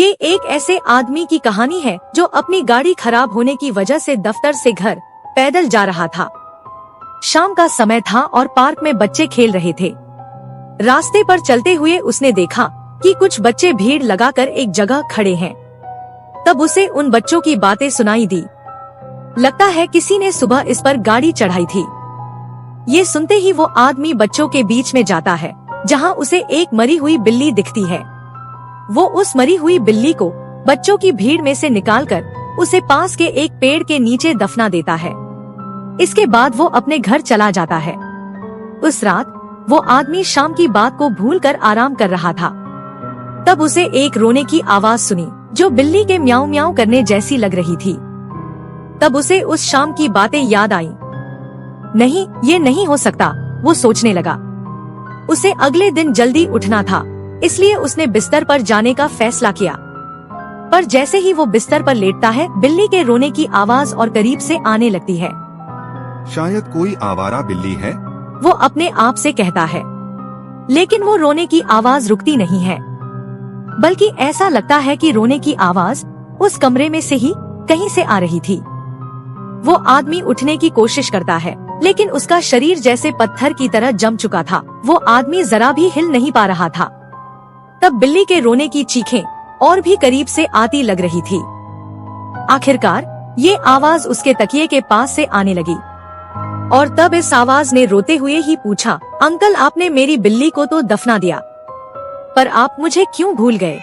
ये एक ऐसे आदमी की कहानी है जो अपनी गाड़ी खराब होने की वजह से दफ्तर से घर पैदल जा रहा था। शाम का समय था और पार्क में बच्चे खेल रहे थे। रास्ते पर चलते हुए उसने देखा कि कुछ बच्चे भीड़ लगाकर एक जगह खड़े हैं। तब उसे उन बच्चों की बातें सुनाई दी। लगता है किसी ने सुबह इस पर गाड़ी चढ़ाई थी। ये सुनते ही वो आदमी बच्चों के बीच में जाता है, जहाँ उसे एक मरी हुई बिल्ली दिखती है। वो उस मरी हुई बिल्ली को बच्चों की भीड़ में से निकालकर उसे पास के एक पेड़ के नीचे दफना देता है। इसके बाद वो अपने घर चला जाता है। उस रात वो आदमी शाम की बात को भूलकर आराम कर रहा था। तब उसे एक रोने की आवाज सुनी जो बिल्ली के म्याऊं म्याऊं करने जैसी लग रही थी। तब उसे उस शाम की बातें याद आई। नहीं, ये नहीं हो सकता, वो सोचने लगा। उसे अगले दिन जल्दी उठना था, इसलिए उसने बिस्तर पर जाने का फैसला किया। पर जैसे ही वो बिस्तर पर लेटता है, बिल्ली के रोने की आवाज और करीब से आने लगती है। शायद कोई आवारा बिल्ली है, वो अपने आप से कहता है। लेकिन वो रोने की आवाज रुकती नहीं है, बल्कि ऐसा लगता है कि रोने की आवाज उस कमरे में से ही कहीं से आ रही थी। वो आदमी उठने की कोशिश करता है, लेकिन उसका शरीर जैसे पत्थर की तरह जम चुका था। वो आदमी जरा भी हिल नहीं पा रहा था। तब बिल्ली के रोने की चीखें और भी करीब से आती लग रही थी। आखिरकार ये आवाज उसके तकिए के पास से आने लगी और तब इस आवाज ने रोते हुए ही पूछा, अंकल, आपने मेरी बिल्ली को तो दफना दिया, पर आप मुझे क्यों भूल गए?